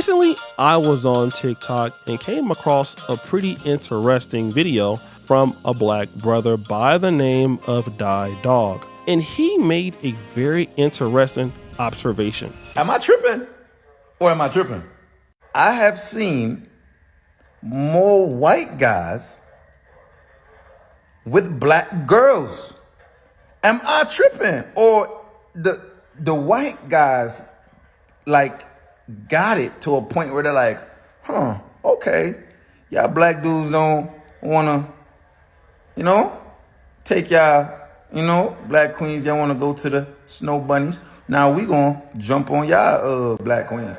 Recently, I was on TikTok and came across a pretty interesting video from a black brother by the name of Die Dog. And he made a very interesting observation. Am I tripping or am I tripping? I have seen more white guys with black girls. Am I tripping? Or the white guys like got it to a point where they're like, okay, y'all black dudes don't wanna, take y'all, black queens, y'all wanna go to the snow bunnies. Now we gonna jump on y'all black queens.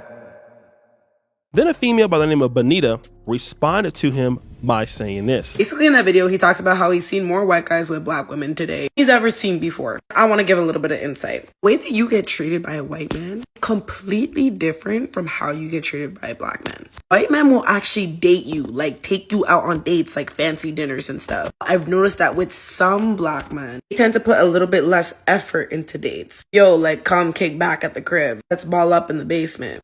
Then a female by the name of Bonita responded to him by saying this. Basically in that video, he talks about how he's seen more white guys with black women today he's ever seen before. I want to give a little bit of insight. The way that you get treated by a white man is completely different from how you get treated by a black man. White men will actually date you, like take you out on dates, like fancy dinners and stuff. I've noticed that with some black men, they tend to put a little bit less effort into dates. Yo, like come kick back at the crib. Let's ball up in the basement.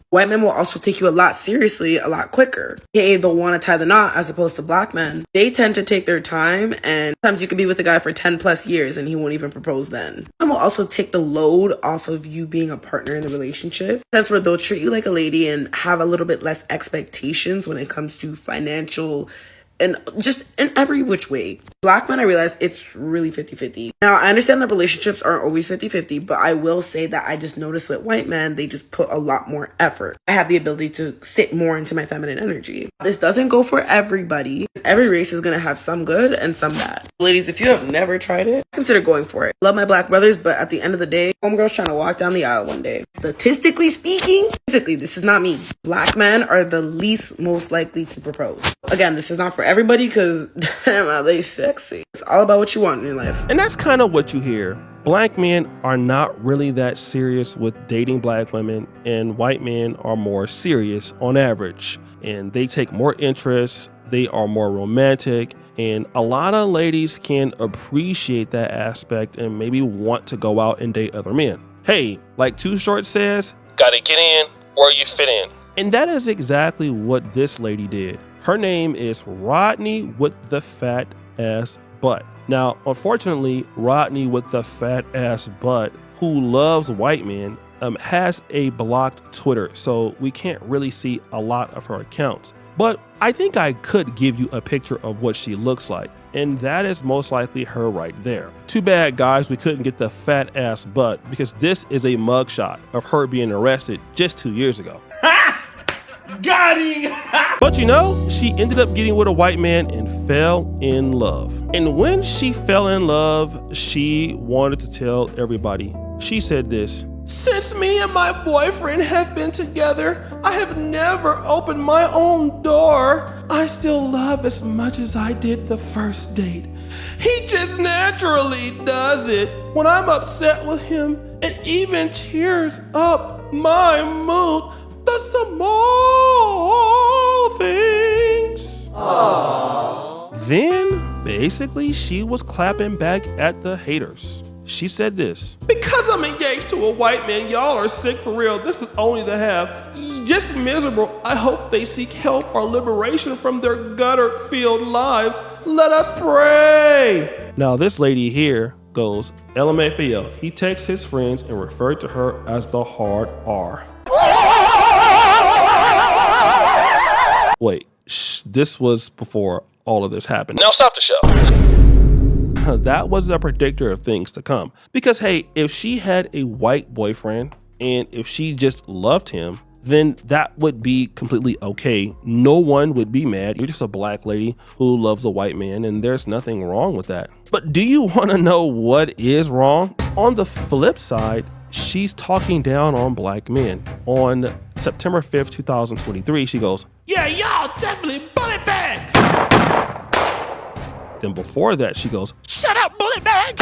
White men will also take you a lot seriously, a lot quicker. They'll want to tie the knot as opposed to black men. They tend to take their time, and sometimes you could be with a guy for 10 plus years and he won't even propose then. And will also take the load off of you being a partner in the relationship. That's where they'll treat you like a lady and have a little bit less expectations when it comes to financial and just in every which way. Black men, I realize it's really 50-50. Now, I understand that relationships aren't always 50-50, but I will say that I just noticed with white men, they just put a lot more effort. I have the ability to sit more into my feminine energy. This doesn't go for everybody. Every race is going to have some good and some bad. Ladies, if you have never tried it, consider going for it. Love my black brothers, but at the end of the day, homegirl's trying to walk down the aisle one day. Statistically speaking, physically, this is not me. Black men are the least most likely to propose. Again, this is not for everybody because damn, are they sexy. It's all about what you want in your life. And that's kind of what you hear. Black men are not really that serious with dating black women, and white men are more serious on average. And they take more interest, they are more romantic, and a lot of ladies can appreciate that aspect and maybe want to go out and date other men. Hey, like Too Short says, gotta get in or you fit in. And that is exactly what this lady did. Her name is Rodney with the fat ass butt. Now, unfortunately, Rodney with the fat ass butt, who loves white men, has a blocked Twitter, so we can't really see a lot of her accounts. But I think I could give you a picture of what she looks like, and that is most likely her right there. Too bad, guys, we couldn't get the fat ass butt, because this is a mugshot of her being arrested just 2 years ago. Got him! But she ended up getting with a white man and fell in love. And when she fell in love, she wanted to tell everybody. She said this: "Since me and my boyfriend have been together, I have never opened my own door. I still love as much as I did the first date. He just naturally does it. When I'm upset with him, it even cheers up my mood. The small things." Aww. Then, basically, she was clapping back at the haters. She said this: "Because I'm engaged to a white man, y'all are sick for real. This is only the half. Just miserable. I hope they seek help or liberation from their gutter-filled lives. Let us pray." Now, this lady here goes, LMFAO. He texts his friends and referred to her as the hard R. Wait, this was before all of this happened. Now stop the show. That was a predictor of things to come. Because hey, if she had a white boyfriend and if she just loved him, then that would be completely okay. No one would be mad. You're just a black lady who loves a white man, and there's nothing wrong with that. But do you want to know what is wrong? On the flip side, she's talking down on black men. On September 5th, 2023, she goes, "Yeah, y'all definitely bullet bags." Then before that, she goes, "Shut up, bullet bags."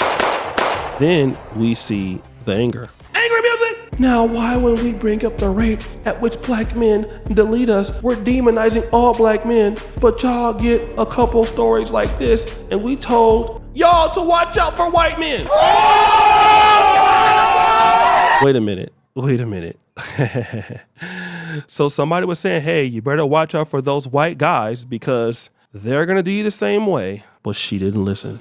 Then we see the anger. Angry music. Now, why when we bring up the rate at which black men delete us, we're demonizing all black men, but y'all get a couple stories like this, and we told y'all to watch out for white men. Wait a minute. So somebody was saying, hey, you better watch out for those white guys because they're going to do you the same way. But she didn't listen.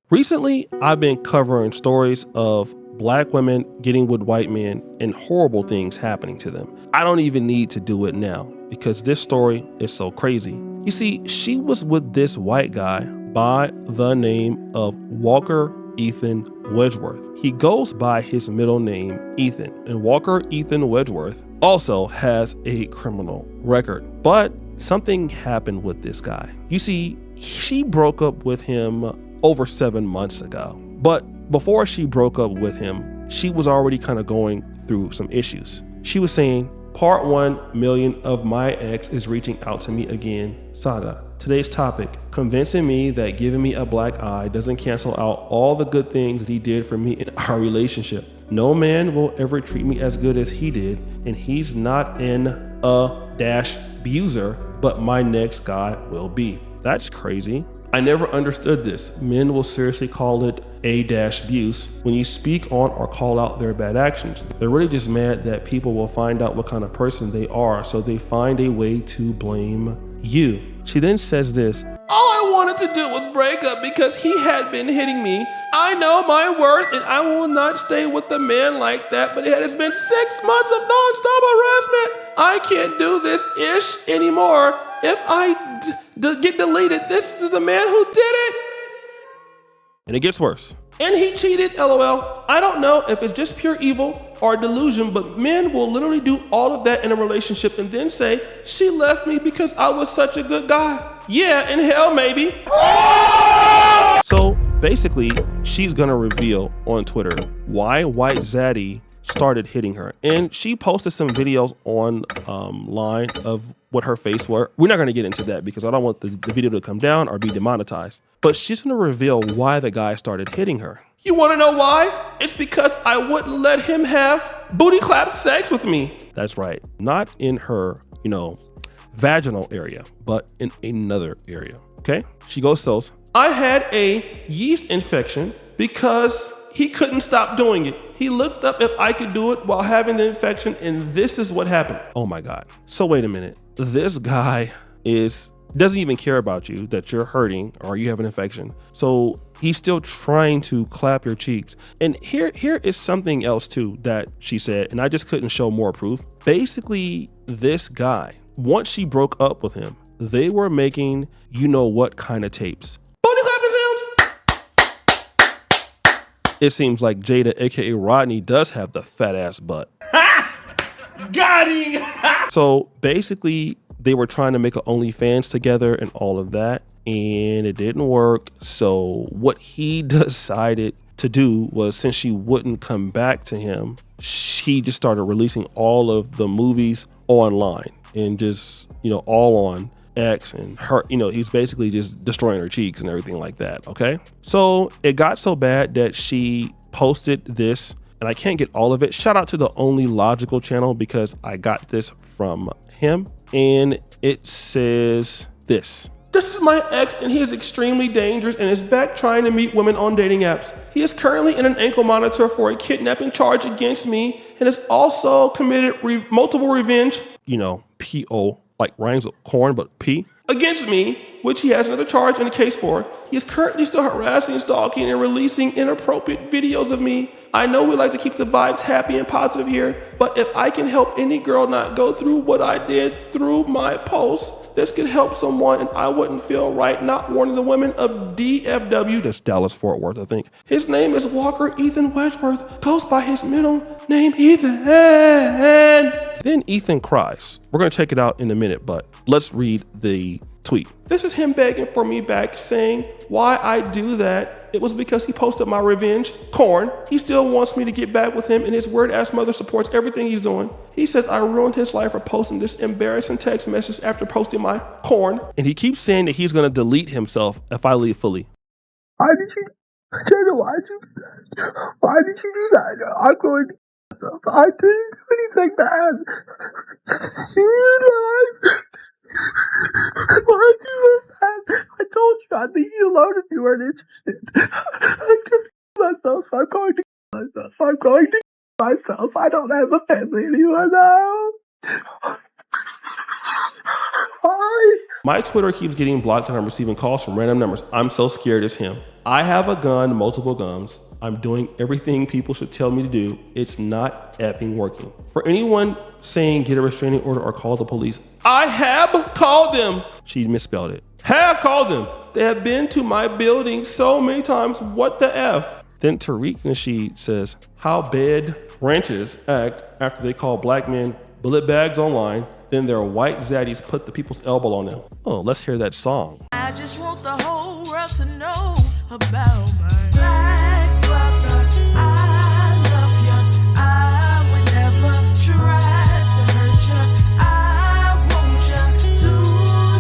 Recently, I've been covering stories of black women getting with white men and horrible things happening to them. I don't even need to do it now because this story is so crazy. You see, she was with this white guy by the name of Walker Ethan Wedgeworth. He goes by his middle name, Ethan, and Walker Ethan Wedgeworth also has a criminal record. But something happened with this guy. You see, she broke up with him over 7 months ago. But before she broke up with him, she was already kind of going through some issues. She was saying, Part 1 million of my ex is reaching out to me again saga. Today's topic, convincing me that giving me a black eye doesn't cancel out all the good things that he did for me in our relationship. No man will ever treat me as good as he did, and he's not an abuser, but my next guy will be. That's crazy. I never understood this. Men will seriously call it abuse when you speak on or call out their bad actions. They're really just mad that people will find out what kind of person they are, so they find a way to blame you. She then says this, all I wanted to do was break up because he had been hitting me. I know my worth and I will not stay with a man like that, but it has been 6 months of nonstop harassment. I can't do this ish anymore. If I get deleted, this is the man who did it. And it gets worse. And he cheated, LOL. I don't know if it's just pure evil or delusion, but men will literally do all of that in a relationship and then say, she left me because I was such a good guy. Yeah, in hell, maybe. So basically, she's gonna reveal on Twitter why White Zaddy started hitting her. And she posted some videos online of what her face were. We're not going to get into that because I don't want the video to come down or be demonetized. But she's going to reveal why the guy started hitting her. You want to know why? It's because I wouldn't let him have booty clap sex with me. That's right. Not in her, vaginal area, but in another area. Okay? She goes so. I had a yeast infection because he couldn't stop doing it. He looked up if I could do it while having the infection, and this is what happened. Oh my God. So wait a minute. This guy doesn't even care about you, that you're hurting or you have an infection. So he's still trying to clap your cheeks. And here is something else too that she said, and I just couldn't show more proof. Basically, this guy, once she broke up with him, they were making what kind of tapes. It seems like Jada, aka Rodney, does have the fat ass butt. Got him! So basically, they were trying to make an OnlyFans together and all of that, and it didn't work. So what he decided to do was, since she wouldn't come back to him, she just started releasing all of the movies online and just, all on X, and her, he's basically just destroying her cheeks and everything like that. Okay. So it got so bad that she posted this, and I can't get all of it. Shout out to the Only Logical channel because I got this from him, and it says this. This is my ex, and he is extremely dangerous and is back trying to meet women on dating apps. He is currently in an ankle monitor for a kidnapping charge against me and has also committed multiple revenge, P-O, like rhymes with corn, but P, against me, which he has another charge in the case for. He is currently still harassing, stalking, and releasing inappropriate videos of me. I know we like to keep the vibes happy and positive here, but if I can help any girl not go through what I did through my posts, this could help someone, and I wouldn't feel right not warning the women of DFW, that's Dallas Fort Worth, I think. His name is Walker Ethan Wedgeworth, goes by his middle name Ethan. Then Ethan cries. We're gonna check it out in a minute, but let's read the tweet. This is him begging for me back, saying why I do that. It was because he posted my revenge, corn. He still wants me to get back with him, and his weird ass mother supports everything he's doing. He says I ruined his life for posting this embarrassing text message after posting my corn. And he keeps saying that he's gonna delete himself if I leave fully. Why did you, Jada, why did you do that? I'm going to, I didn't do anything bad. Why did you do that? I told you I'd leave you alone if you weren't interested. I could myself. I'm going to myself. I don't have a family anymore now. My Twitter keeps getting blocked and I'm receiving calls from random numbers. I'm so scared it's him. I have a gun, multiple guns. I'm doing everything people should tell me to do. It's not effing working. For anyone saying get a restraining order or call the police, I have called them. She misspelled it. Have called them. They have been to my building so many times. What the F? Then Tariq Nasheed says, how bad ranches act after they call black men bullet bags online, then their white zaddies put the people's elbow on them. Oh, let's hear that song. I just want the whole world to know about my black brother. I love you. I would never try to hurt you. I want you to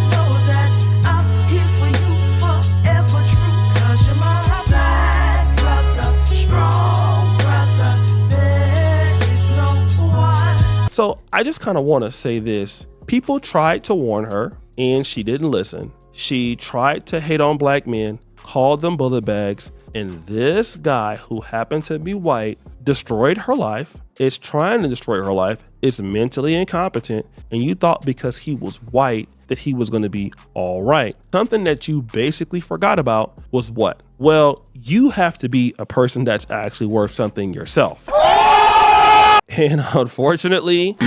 know that I'm here for you forever true. 'Cause you're my black brother, strong brother. There is no one. So I just kind of want to say this. People tried to warn her and she didn't listen. She tried to hate on black men, called them bullet bags, and this guy who happened to be white destroyed her life, is trying to destroy her life, is mentally incompetent, and you thought because he was white that he was going to be all right. Something that you basically forgot about was what? Well, you have to be a person that's actually worth something yourself. And unfortunately,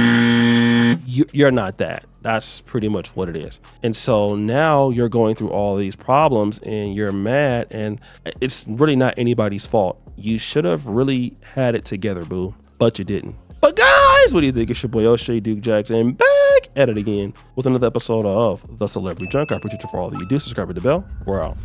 you're not that. That's pretty much what it is. And so now you're going through all these problems and you're mad, and it's really not anybody's fault. You should have really had it together, boo, but you didn't. But guys, what do you think? It's your boy O'Shea Duke Jackson back at it again with another episode of The Celebrity Junk. I appreciate you for all that you do. Subscribe to the bell. We're out.